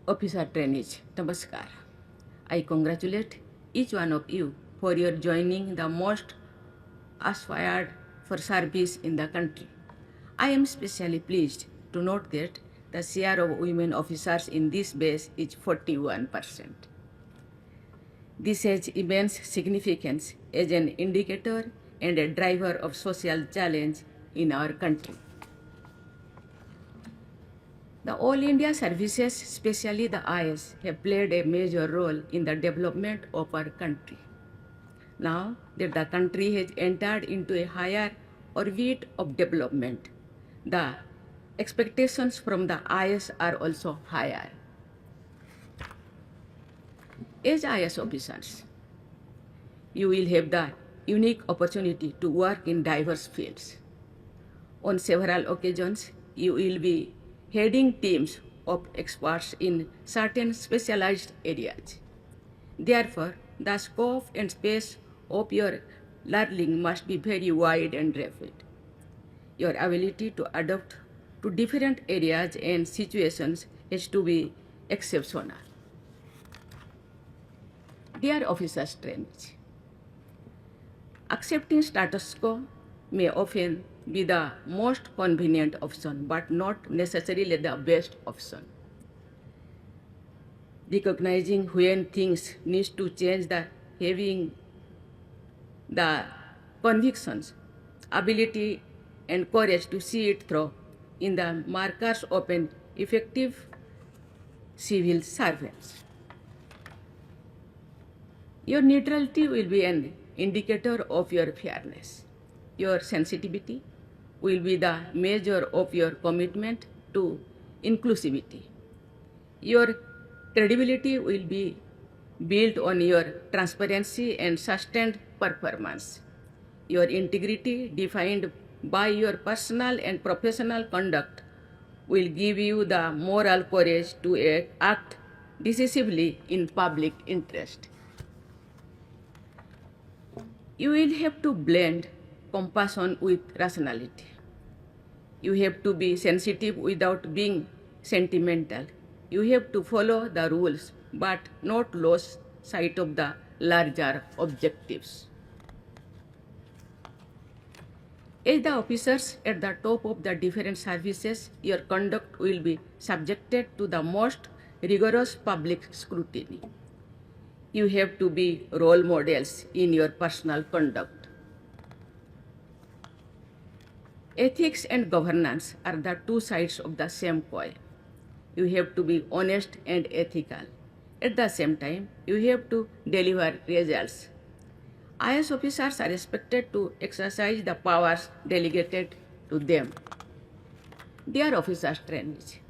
Officer trainees, Namaskar. I congratulate each one of you for your joining the most aspired for service in the country. I am especially pleased to note that the share of women officers in this base is 41%. This has immense significance as an indicator and a driver of social challenge in our country. The All India services, especially the IS, have played a major role in the development of our country. Now that the country has entered into a higher orbit of development, the expectations from the IS are also higher. As IS officers, you will have the unique opportunity to work in diverse fields. On several occasions, you will be heading teams of experts in certain specialized areas. Therefore, the scope and space of your learning must be very wide and rapid. Your ability to adapt to different areas and situations has to be exceptional. Dear officers trainees, accepting status quo may often be the most convenient option, but not necessarily the best option. Recognizing when things need to change, having the convictions, ability, and courage to see it through in the markers of an effective civil servant. Your neutrality will be an indicator of your fairness. Your sensitivity will be the measure of your commitment to inclusivity. Your credibility will be built on your transparency and sustained performance. Your integrity, defined by your personal and professional conduct, will give you the moral courage to act decisively in public interest. You will have to blend compassion with rationality. You have to be sensitive without being sentimental. You have to follow the rules but not lose sight of the larger objectives. As the officers at the top of the different services, your conduct will be subjected to the most rigorous public scrutiny. You have to be role models in your personal conduct. Ethics and governance are the two sides of the same coin. You have to be honest and ethical. At the same time, you have to deliver results. IS officers are expected to exercise the powers delegated to them. Dear officers trainees,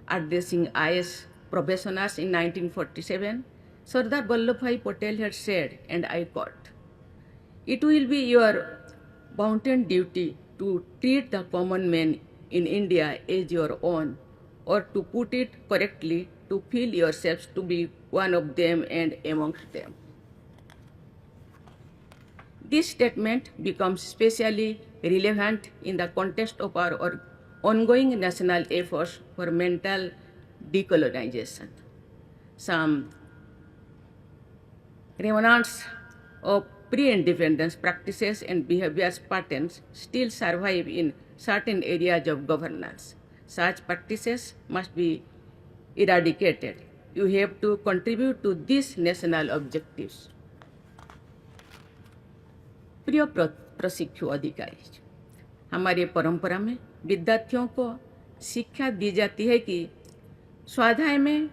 addressing IS probationers in 1947, Sardar Vallabhbhai Patel had said, and I quote, "It will be your bounden duty to treat the common man in India as your own, or to put it correctly, to feel yourselves to be one of them and amongst them." This statement becomes especially relevant in the context of our ongoing national efforts for mental decolonization. Some remnants of pre-independence practices and behavior patterns still survive in certain areas of governance. Such practices must be eradicated. You have to contribute to these national objectives. प्रिय प्रशिक्षु अधिकारी, हमारी परंपरा में विद्यार्थियों को शिक्षा दी जाती है कि स्वाध्याय में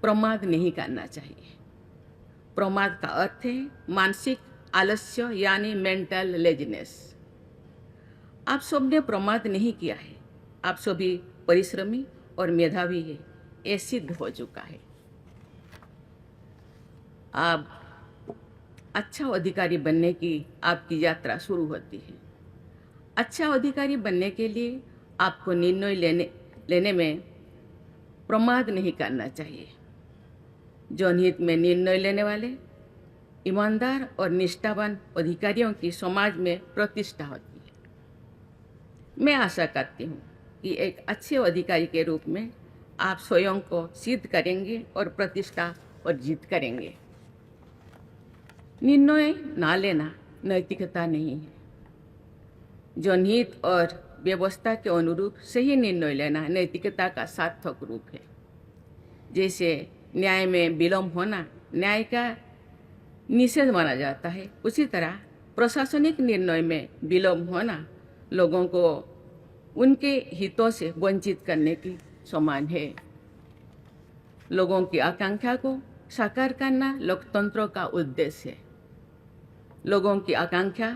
प्रमाद नहीं करना चाहिए। प्रमाद का अर्थ है मानसिक आलस्य यानी मेंटल लेजीनेस। आप सबने प्रमाद नहीं किया है, आप सभी परिश्रमी और मेधावी है, ये सिद्ध हो चुका है। आप अच्छा अधिकारी बनने की आपकी यात्रा शुरू होती है। अच्छा अधिकारी बनने के लिए आपको निर्णय लेने में प्रमाद नहीं करना चाहिए। जनहित में निर्णय लेने वाले ईमानदार और निष्ठावान अधिकारियों की समाज में प्रतिष्ठा होती है। मैं आशा करती हूँ कि एक अच्छे अधिकारी के रूप में आप स्वयं को सिद्ध करेंगे और प्रतिष्ठा अर्जित करेंगे। निर्णय ना लेना नैतिकता नहीं है। जनहित और व्यवस्था के अनुरूप सही निर्णय लेना नैतिकता का सार्थक रूप है। जैसे न्याय में विलम्ब होना न्याय का निषेध माना जाता है, उसी तरह प्रशासनिक निर्णय में विलम्ब होना लोगों को उनके हितों से वंचित करने की समान है। लोगों की आकांक्षा को साकार करना लोकतंत्र का उद्देश्य है। लोगों की आकांक्षा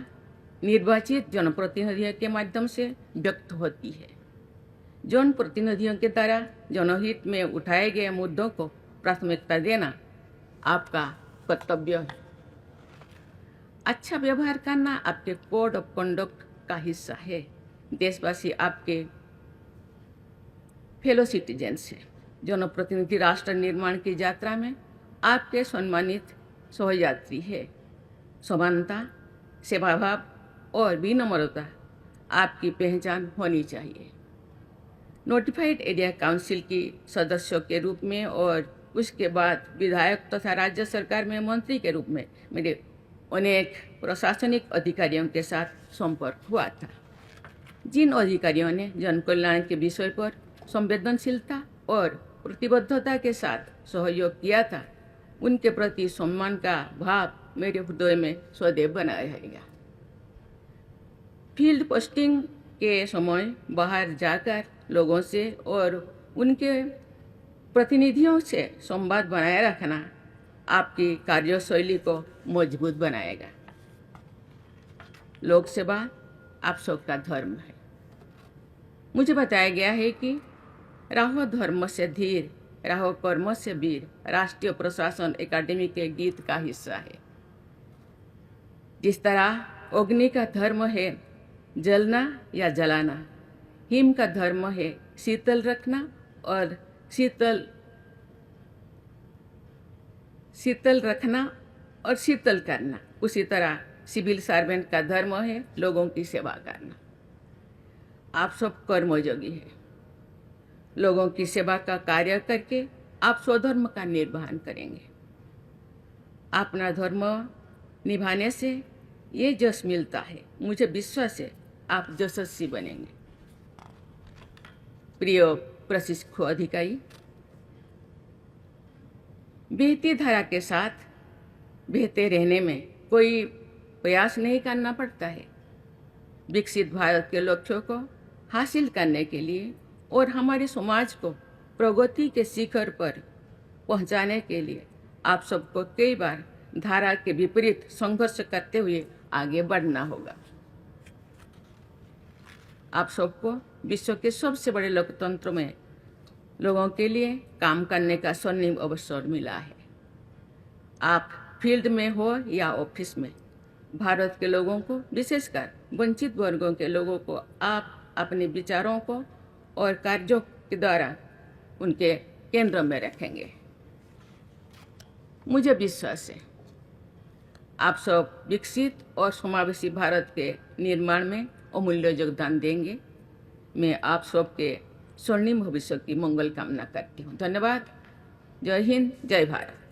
निर्वाचित जनप्रतिनिधियों के माध्यम से व्यक्त होती है। जनप्रतिनिधियों के द्वारा जनहित में उठाए गए मुद्दों को प्राथमिकता देना आपका कर्तव्य है। अच्छा व्यवहार करना आपके कोड ऑफ कंडक्ट का हिस्सा है। देशवासी आपके फेलो सिटीजन्स हैं। जनप्रतिनिधि राष्ट्र निर्माण की यात्रा में आपके सम्मानित सहयात्री है। समानता, सेवाभाव और विनम्रता आपकी पहचान होनी चाहिए। नोटिफाइड एरिया काउंसिल की सदस्यों के रूप में और उसके बाद विधायक तथा राज्य सरकार में मंत्री के रूप में मेरे अनेक प्रशासनिक अधिकारियों के साथ संपर्क हुआ था। जिन अधिकारियों ने जन कल्याण के विषय पर संवेदनशीलता और प्रतिबद्धता के साथ सहयोग किया था, उनके प्रति सम्मान का भाव मेरे हृदय में सदैव बना रहेगा। फील्ड पोस्टिंग के समय बाहर जाकर लोगों से और उनके प्रतिनिधियों से संवाद बनाए रखना आपकी कार्यशैली को मजबूत बनाएगा। लोक सेवा आप सबका धर्म है। मुझे बताया गया है कि राहो धर्म से धीर, राहो कर्म से वीर राष्ट्रीय प्रशासन अकादमी के गीत का हिस्सा है। जिस तरह अग्नि का धर्म है जलना या जलाना, हिम का धर्म है शीतल रखना और शीतल करना, उसी तरह सिविल सर्वेंट का धर्म है लोगों की सेवा करना। आप सब कर्मयोगी हैं। लोगों की सेवा का कार्य करके आप स्वधर्म का निर्वहन करेंगे। अपना धर्म निभाने से ये जश मिलता है। मुझे विश्वास है आप यशस्वी बनेंगे। प्रिय प्रशिक्षु अधिकारी, बहती धारा के साथ बहते रहने में कोई प्रयास नहीं करना पड़ता है। विकसित भारत के लक्ष्यों को हासिल करने के लिए और हमारे समाज को प्रगति के शिखर पर पहुंचाने के लिए आप सबको कई बार धारा के विपरीत संघर्ष करते हुए आगे बढ़ना होगा। आप सबको विश्व के सबसे बड़े लोकतंत्र में लोगों के लिए काम करने का स्वर्णिम अवसर मिला है। आप फील्ड में हो या ऑफिस में, भारत के लोगों को, विशेषकर वंचित वर्गों के लोगों को आप अपने विचारों को और कार्यों के द्वारा उनके केंद्र में रखेंगे। मुझे विश्वास है आप सब विकसित और समावेशी भारत के निर्माण में अमूल्य योगदान देंगे। मैं आप सबके स्वर्णिम भविष्य की मंगल कामना करती हूँ। धन्यवाद। जय हिंद, जय भारत।